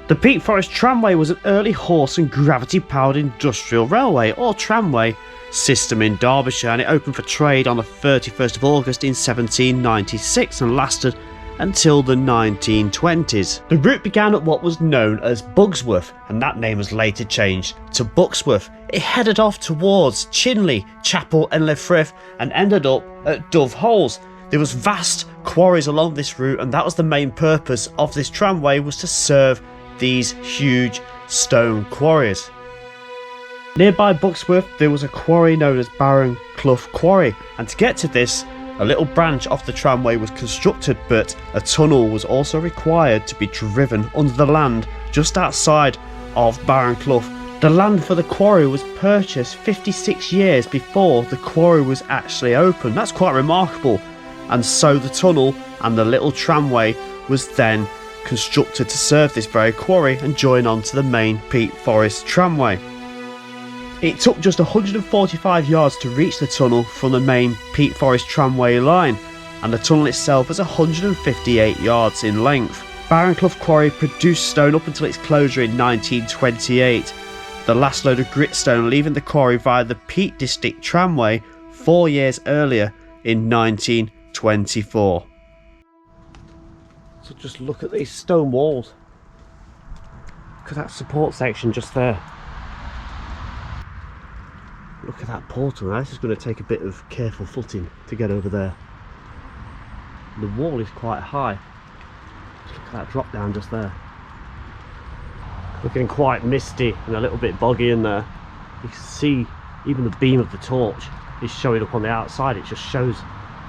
The Peak Forest Tramway was an early horse and gravity powered industrial railway or tramway system in Derbyshire, and it opened for trade on the 31st of August in 1796 and lasted until the 1920s. The route began at what was known as Bugsworth, and that name was later changed to Buxworth. It headed off towards Chinley, Chapel and Lefrith and ended up at Dove Holes. There was vast quarries along this route, and that was the main purpose of this tramway, was to serve these huge stone quarries. Nearby Buxworth there was a quarry known as Barren Clough Quarry, and to get to this a little branch of the tramway was constructed, but a tunnel was also required to be driven under the land just outside of Barren Clough. The land for the quarry was purchased 56 years before the quarry was actually opened. That's quite remarkable. And so the tunnel and the little tramway was then constructed to serve this very quarry and join on to the main Peak Forest Tramway. It took just 145 yards to reach the tunnel from the main Peak Forest Tramway line, and the tunnel itself is 158 yards in length. Barren Clough Quarry produced stone up until its closure in 1928. The last load of gritstone leaving the quarry via the Peak District Tramway 4 years earlier in 1924. So just look at these stone walls. Look at that support section just there. Look at that portal. Now this is going to take a bit of careful footing to get over there. The wall is quite high. Just look at that drop down just there. Looking quite misty and a little bit boggy in there. You can see even the beam of the torch is showing up on the outside. It just shows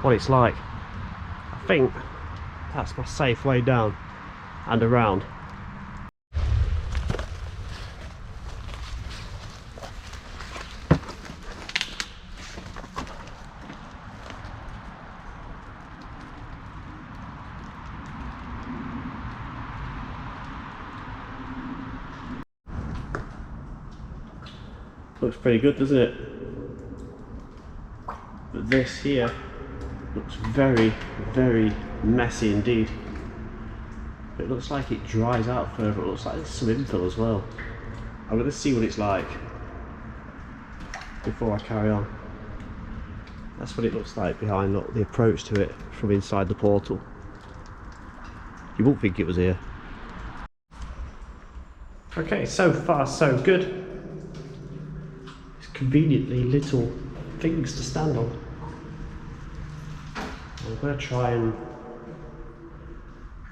what it's like. I think that's my safe way down and around. Looks pretty good, doesn't it? But this here looks very, very messy indeed. It looks like it dries out further. It looks like there's some infill as well. I'm going to see what it's like before I carry on. That's what it looks like behind, look, the approach to it from inside the portal. You won't think it was here. Okay, so far so good. Conveniently little things to stand on. I'm going to try and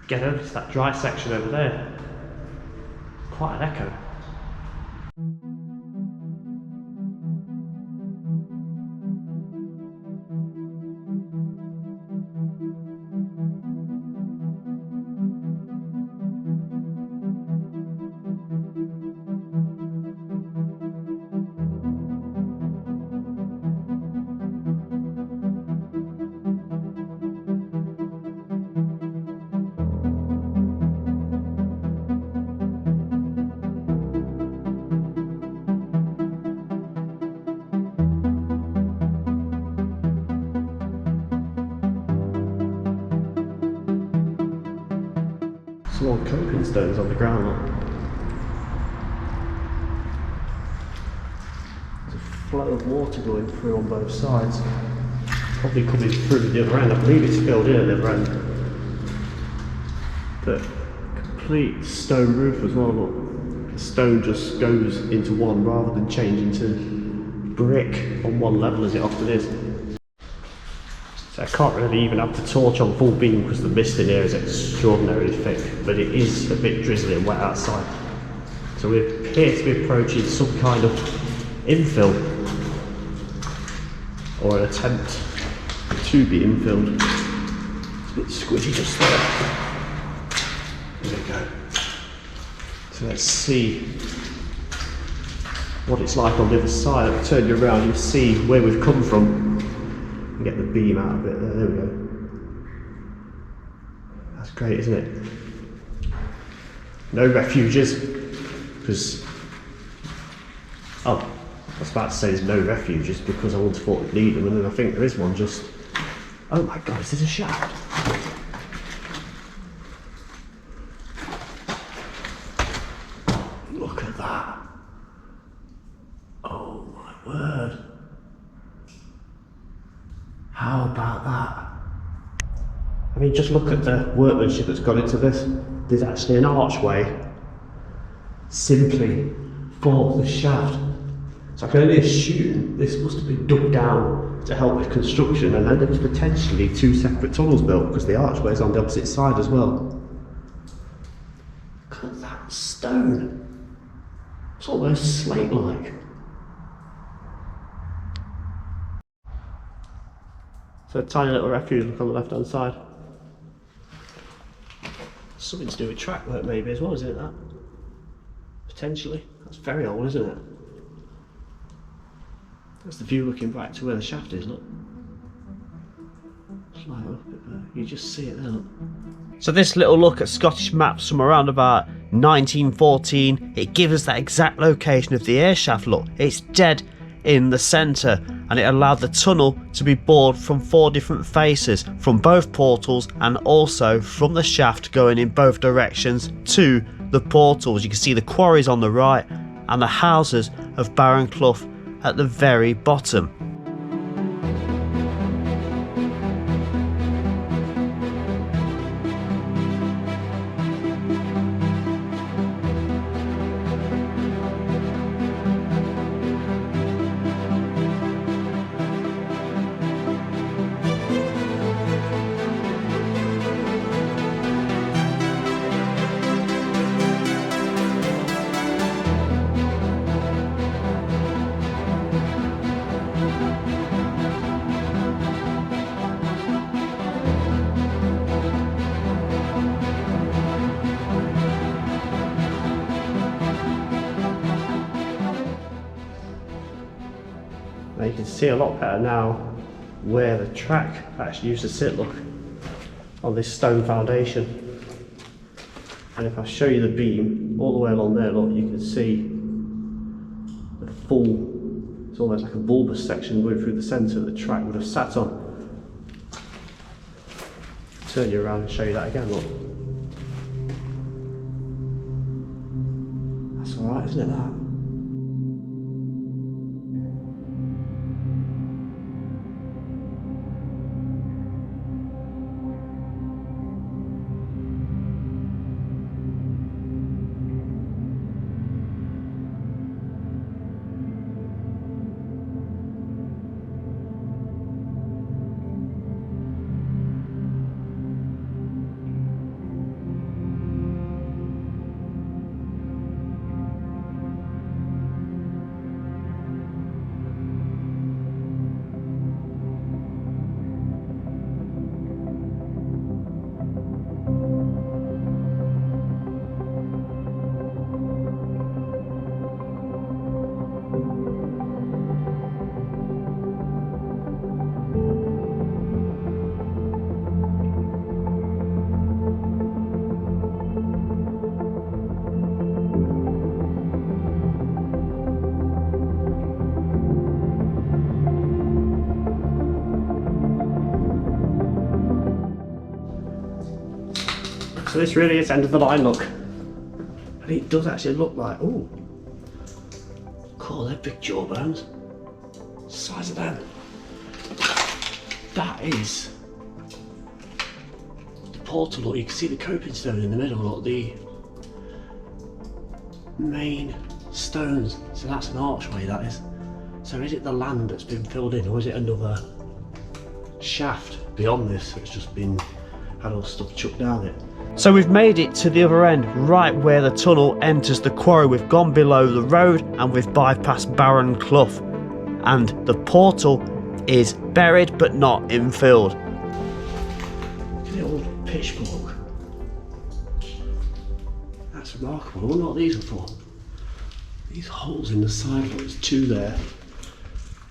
get over to that dry section over there. Quite an echo. Some more coping stones on the ground. Look. There's a flow of water going through on both sides. Probably coming through the other end. I believe it's filled in at the other end. But complete stone roof as well. Look. The stone just goes into one rather than changing to brick on one level as it often is. So I can't really even have the torch on full beam because the mist in here is extraordinarily thick, but it is a bit drizzly and wet outside. So we appear to be approaching some kind of infill, or an attempt to be infilled. It's a bit squidgy just there. There we go. So let's see what it's like on the other side. I'll turn you around, you'll see where we've come from. Get the beam out of it there, there we go. That's great, isn't it? No refuges, because, oh, I was about to say there's no refuges because I would have thought we'd need them, and then I think there is one just, oh my god, is this a shaft? word. How about that? I mean, just look at the workmanship that's gone into this. There's actually an archway simply for the shaft. So I can only assume this must have been dug down to help with construction, and then there was potentially two separate tunnels built because the archway is on the opposite side as well. Look at that stone. It's almost slate-like. So a tiny little refuge look on the left-hand side. Something to do with track work maybe as well, isn't it, that? Potentially. That's very old, isn't it? That's the view looking back to where the shaft is, look. Just light up a bit there. You just see it there, look. So this little look at Scottish maps from around about 1914, it gives us that exact location of the air shaft, look. It's dead in the centre, and it allowed the tunnel to be bored from 4 different faces, from both portals and also from the shaft going in both directions to the portals. You can see the quarries on the right and the houses of Barren Clough at the very bottom. Now you can see a lot better now where the track actually used to sit, look, on this stone foundation. And if I show you the beam all the way along there, look, you can see the full, it's almost like a bulbous section going through the centre that the track would have sat on. Turn you around and show you that again, look. That's alright, isn't it, that? So this really is end of the line, look. And it does actually look like, oh, cool, they're big jawbones. Size of them. That is the portal, look, you can see the coping stone in the middle, look, the main stones. So that's an archway, that is. So is it the land that's been filled in, or is it another shaft beyond this that's just been, had all stuff chucked down it? So we've made it to the other end, right where the tunnel enters the quarry. We've gone below the road and we've bypassed Barren Clough. And the portal is buried but not infilled. Look at the old pitchfork. That's remarkable. I wonder what these are for. These holes in the side, look, there's 2 there.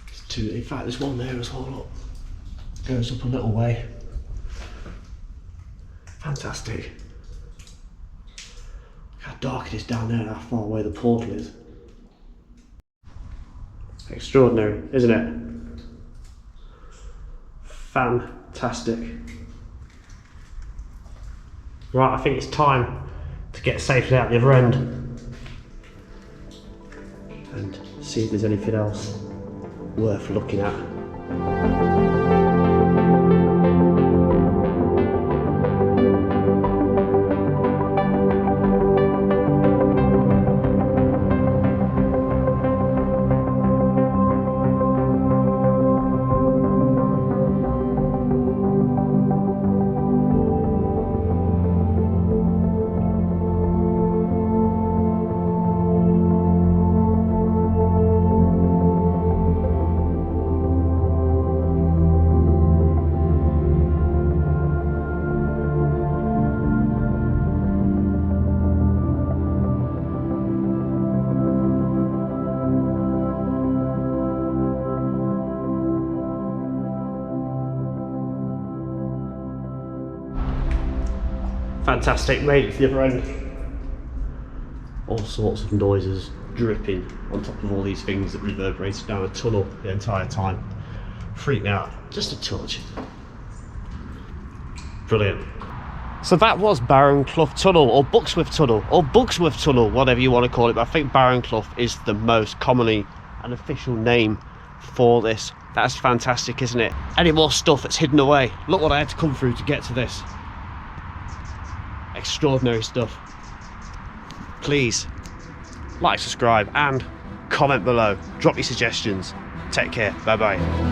There's 2, in fact there's 1 there as well, look. Goes up a little way. Fantastic. Look how dark it is down there and how far away the portal is. Extraordinary, isn't it? Fantastic. Right, I think it's time to get safely out the other end and see if there's anything else worth looking at. Fantastic, made it to the other end. All sorts of noises dripping on top of all these things that reverberated down a tunnel the entire time. Freaked me out, just a touch. Brilliant. So that was Barren Clough Tunnel, or Buxworth Tunnel, or Bugsworth Tunnel, whatever you want to call it, but I think Barren Clough is the most commonly an official name for this. That's fantastic, isn't it? Any more stuff that's hidden away? Look what I had to come through to get to this. Extraordinary stuff. Please like, subscribe and comment below. Drop your suggestions. Take care. Bye bye.